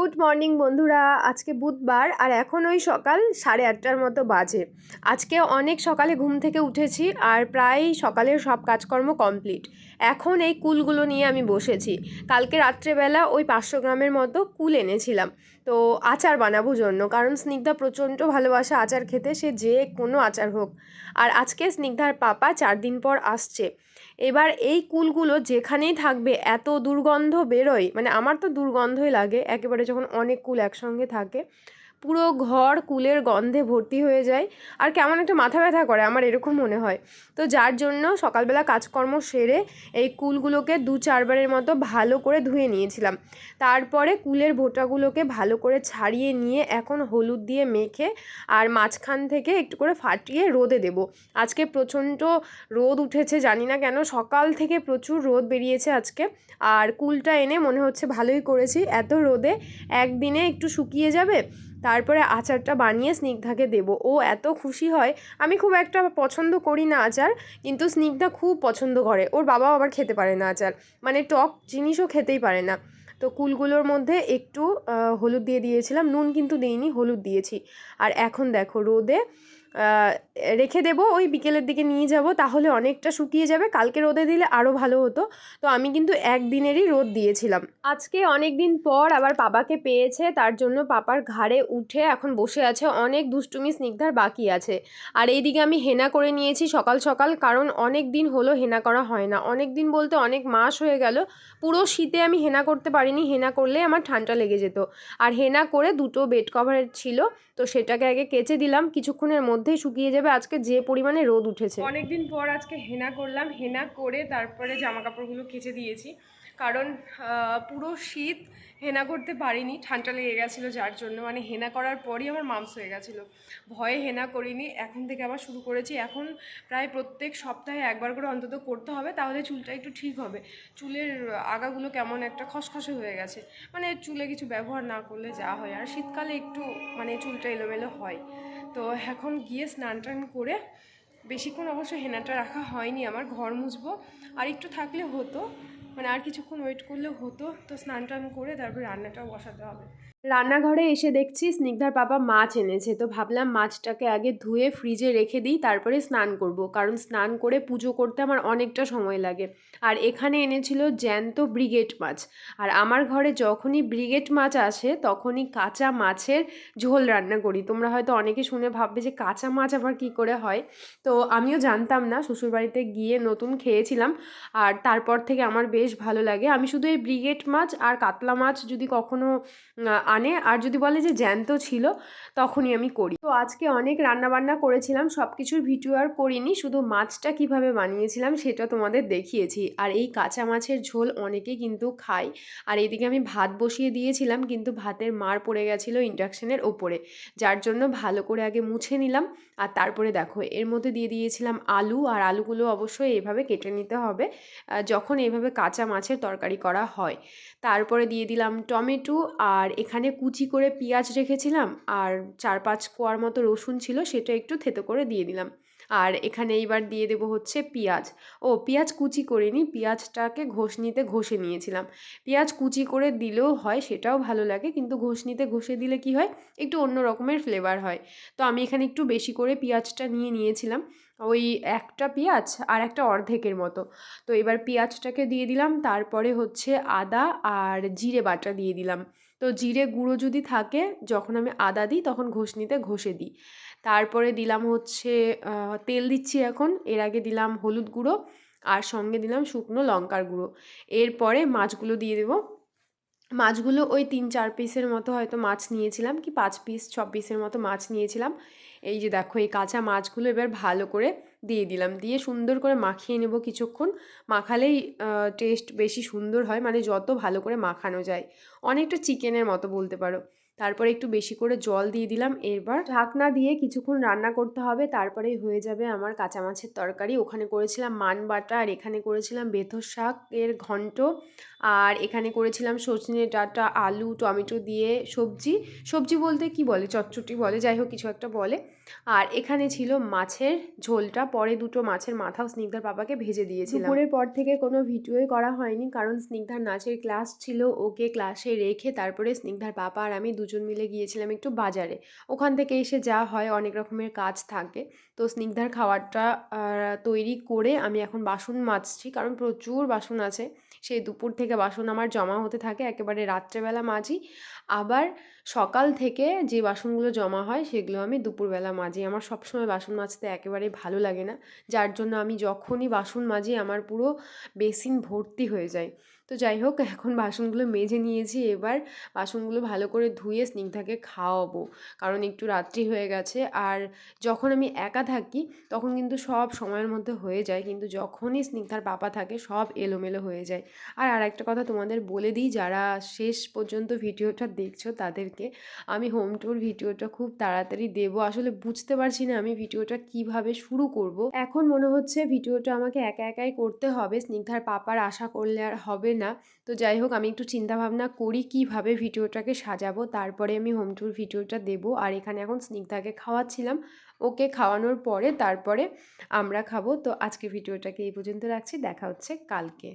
Good morning বন্ধুরা। আজকে বুধবার আর এখন ওই সকাল 8:30টার মতো বাজে। আজকে অনেক সকালে ঘুম থেকে উঠেছি আর প্রায় সকালের সব কাজকর্ম কমপ্লিট। এখন এই কুলগুলো নিয়ে আমি বসেছি। কালকে রাত্রেবেলা ওই 500 গ্রামের মতো কুল এনেছিলাম, তো আচার বানাবো জন্য, কারণ স্নিগ্ধা প্রচণ্ড ভালোবাসে আচার খেতে, সে যে কোনো আচার হোক। আর আজকে স্নিগ্ধার পাপা 4 দিন পর আসছে। এবার এই কুলগুলো যেখানেই থাকবে এত দুর্গন্ধ বেরোয়, মানে আমার তো দুর্গন্ধই লাগে একেবারে, যখন অনেক কুল একসঙ্গে থাকে পুরো ঘর কুলের গন্ধে ভর্তি হয়ে যায় আর কেমন একটা মাথা ব্যথা করে, আমার এরকম মনে হয়। তো যার জন্য সকালবেলা কাজকর্ম সেরে এই কুলগুলোকে 2-4 বারের মতো ভালো করে ধুয়ে নিয়েছিলাম। তারপরে কুলের ভোঁটাগুলোকে ভালো করে ছাড়িয়ে নিয়ে এখন হলুদ দিয়ে মেখে আর মাঝখান থেকে একটু করে ফাটিয়ে রোদে দেব। আজকে প্রচণ্ড রোদ উঠেছে, জানি না কেন, সকাল থেকে প্রচুর রোদ বেরিয়েছে আজকে। আর কুলটা এনে মনে হচ্ছে ভালোই করেছি, এত রোদে একদিনে একটু শুকিয়ে যাবে, তারপরে আচারটা বানিয়ে স্নিগ্ধাকে দেব। ও এত খুশি হয়। আমি খুব একটা পছন্দ করি না আচার, কিন্তু স্নিগ্ধা খুব পছন্দ করে। ওর বাবাও আবার খেতে পারে না আচার, মানে টক জিনিসও খেতেই পারে না। তো কুলগুলোর মধ্যে একটু হলুদ দিয়ে দিয়েছিলাম, নুন কিন্তু দিইনি, হলুদ দিয়েছি। আর এখন দেখো রোদে রেখে দেবো, ওই বিকেলের দিকে নিয়ে যাব, তাহলে অনেকটা শুকিয়ে যাবে। কালকে রোদে দিলে আরও ভালো হতো। তো আমি কিন্তু একদিনেরই রোদ দিয়েছিলাম। আজকে অনেক দিন পর আবার পাপাকে পেয়েছে, তার জন্য পাপার ঘাড়ে উঠে এখন বসে আছে। অনেক দুষ্টুমি স্নিগ্ধার বাকি আছে। আর এইদিকে আমি হেনা করে নিয়েছি সকাল সকাল, কারণ অনেক দিন হলো হেনা করা হয় না। অনেক দিন বলতে অনেক মাস হয়ে গেল। পুরো শীতে আমি হেনা করতে পারিনি, হেনা করলে আমার ঠান্ডা লেগে যেত। আর হেনা করে দুটো বেড কভার ছিল, তো সেটাকে আগে কেচে দিলাম, কিছুক্ষণের মধ্যেই শুকিয়ে যাবে, আজকে যে পরিমাণে রোদ উঠেছে। অনেকদিন পর আজকে হেনা করলাম, হেনা করে তারপরে জামা কাপড়গুলো কেচে দিয়েছি, কারণ পুরো শীত হেনা করতে পারিনি, ঠান্ডা লেগে গেছিলো, যার জন্য মানে হেনা করার পরই আমার মামস হয়ে গেছিলো, ভয়ে হেনা করিনি। এখন থেকে আবার শুরু করেছি। এখন প্রায় প্রত্যেক সপ্তাহে একবার করে অন্তত করতে হবে, তাহলে চুলটা একটু ঠিক হবে। চুলের আগাগুলো কেমন একটা খসখসে হয়ে গেছে, মানে চুলে কিছু ব্যবহার না করলে যা হয়। আর শীতকালে একটু মানে চুলটা এলোমেলো হয়। তো এখন গিয়ে স্নান টান করে, বেশিক্ষণ অবশ্য হেনাটা রাখা হয়নি আমার, ঘর মুছবো, আর একটু থাকলে হতো, মানে আর কিছুক্ষণ ওয়েট করলে হতো। তো স্নান টান করে তারপর রান্নাটাও বসাতে হবে। রান্নাঘরে এসে দেখছি স্নিগ্ধার বাবা মাছ এনেছে, তো ভাবলাম মাছটাকে আগে ধুয়ে ফ্রিজে রেখে দিই, তারপরে স্নান করব, কারণ স্নান করে পুজো করতে আমার অনেকটা সময় লাগে। আর এখানে এনেছিল জ্যান্ত ব্রিগেড মাছ। আর আমার ঘরে যখনই ব্রিগেড মাছ আসে তখনই কাঁচা মাছের ঝোল রান্না করি। তোমরা হয়তো অনেকে শুনে ভাববে যে কাঁচা মাছ আবার কী করে হয়, তো আমিও জানতাম না, শ্বশুরবাড়িতে গিয়ে নতুন খেয়েছিলাম। আর তারপর থেকে আমার বেশ ভালো লাগে। আমি শুধু এই ব্রিগেড মাছ আর কাতলা মাছ যদি কখনো আনে, আর যদি বলে যে জ্যান্ত ছিল, তখনই আমি করি। তো আজকে অনেক রান্নাবান্না করেছিলাম, সব কিছুর ভিডিও আর করিনি, শুধু মাছটা কিভাবে বানিয়েছিলাম সেটা তোমাদের দেখিয়েছি। আর এই কাঁচা মাছের ঝোল অনেকেই কিন্তু খায়। আর এদিকে আমি ভাত বসিয়ে দিয়েছিলাম, কিন্তু ভাতের মার পড়ে গেছিলো ইন্ডাকশনের ওপরে, যার জন্য ভালো করে আগে মুছে নিলাম। আর তারপরে দেখো এর মধ্যে দিয়ে দিয়েছিলাম আলু, আর আলুগুলো অবশ্যই এইভাবে কেটে নিতে হবে যখন এইভাবে কাঁচা মাছের তরকারি করা হয়। তারপরে দিয়ে দিলাম টমেটো, আর এখানে কুচি করে পেঁয়াজ রেখেছিলাম, আর 4-5 কোয়ার মতো রসুন ছিল, সেটা একটু থেতো করে দিয়ে দিলাম। আর এখানে এইবার দিয়ে দেবো হচ্ছে পেঁয়াজ। পেঁয়াজ কুচি করিনি, পেঁয়াজটাকে ঘষনিতে ঘষে নিয়েছিলাম। পেঁয়াজ কুচি করে দিলেও হয়, সেটাও ভালো লাগে, কিন্তু ঘষনিতে ঘষে দিলে কি হয়, একটু অন্য রকমের ফ্লেভার হয়। তো আমি এখানে একটু বেশি করে পেঁয়াজটা নিয়েছিলাম, ওই একটা পেঁয়াজ আর একটা অর্ধেকের মতো। তো এবার পেঁয়াজটাকে দিয়ে দিলাম, তারপরে হচ্ছে আদা আর জিরে বাটা দিয়ে দিলাম। তো জিরে গুঁড়ো যদি থাকে, যখন আমি আদা দিই তখন ঘষনিতে ঘষে দিই। তারপরে দিলাম হচ্ছে তেল দিচ্ছি এখন, এর আগে দিলাম হলুদ গুঁড়ো, আর সঙ্গে দিলাম শুকনো লঙ্কার গুঁড়ো। এরপরে মাছগুলো দিয়ে দেবো। মাছগুলো ওই 3-4 পিসের মতো হয়তো মাছ নিয়েছিলাম, কি 5 পিস 6 পিসের মতো মাছ নিয়েছিলাম। এই যে দেখো এই কাঁচা মাছগুলো এবার ভালো করে দিয়ে দিলাম, দিয়ে সুন্দর করে মাখিয়ে নেব কিছুক্ষণ। মাখালেই টেস্ট বেশি সুন্দর হয়, মানে যত ভালো করে মাখানো যায়, অনেকটা চিকেনের মতো বলতে পারো। তারপরে একটু বেশি করে জল দিয়ে দিলাম। এবার ঢাকনা দিয়ে কিছুক্ষণ রান্না করতে হবে, তারপরেই হয়ে যাবে আমার কাঁচা মাছের তরকারি। ওখানে করেছিলাম মান বাটা, আর এখানে করেছিলাম বেথর শাকের ঘন্ট, আর এখানে করেছিলাম সজনে ডাঁটা, আলু, টমেটো দিয়ে সবজি। সবজি বলতে কি বলে, চটচটি বলে, যাই হোক কিছু একটা বলে। আর এখানে ছিল মাছের ঝোলটা। পরে দুটো মাছের মাথাও স্নিগ্ধার পাপাকে ভেজে দিয়েছিলাম। দুপুরের পর থেকে কোনো ভিডিওই করা হয়নি, কারণ স্নিগ্ধার নাচের ক্লাস ছিল। ওকে ক্লাসে রেখে তারপরে স্নিগ্ধার পাপা আর আমি দুজন মিলে গিয়েছিলাম একটু বাজারে। ওখান থেকে এসে যা হয়, অনেক রকমের কাজ থাকে। তো স্নিগ্ধার খাবারটা তৈরি করে আমি এখন বাসন মাজছি, কারণ প্রচুর বাসন আছে। সেই দুপুর থেকে বাসন আমার জমা হতে থাকে, একেবারে রাত্রেবেলা মাজি। আবার সকাল থেকে যে বাসনগুলো জমা হয় সেগুলো আমি দুপুরবেলা মাজি। আমার সবসময় বাসন মাজতে একেবারেই ভালো লাগে না, যার জন্য আমি যখনই বাসন মাজি আমার পুরো বেসিন ভর্তি হয়ে যায়। তো যাই হোক, এখন বাসনগুলো মেজে নিয়েছি। এবার বাসনগুলো ভালো করে ধুয়ে স্নিগ্ধাকে খাওয়াবো, কারণ একটু রাত্রি হয়ে গেছে। আর যখন আমি একা থাকি তখন কিন্তু সব সময়ের মধ্যে হয়ে যায়, কিন্তু যখনই স্নিগ্ধার পাপা থাকে সব এলোমেলো হয়ে যায়। আর একটা কথা তোমাদের বলে দিই, যারা শেষ পর্যন্ত ভিডিওটা দেখছো তাদেরকে আমি হোম ট্যুর ভিডিওটা খুব তাড়াতাড়ি দেবো। আসলে বুঝতে পারছি না আমি ভিডিওটা কিভাবে শুরু করব। এখন মনে হচ্ছে ভিডিওটা আমাকে একা একাই করতে হবে, স্নিগ্ধার পাপার আশা করলে আর হবে না। তো যাই হোক, আমি একটু চিন্তা ভাবনা করি কিভাবে ভিডিওটাকে সাজাবো, তারপরে আমি হোম ট্যুর ভিডিওটা দেবো। আর এখানে এখন স্নিগ্ধাকে খাওয়াচ্ছিলাম, ওকে খাওয়ানোর পরে তারপরে আমরা খাবো। তো আজকে ভিডিওটাকে এই পর্যন্ত রাখছি, দেখা হচ্ছে কালকে।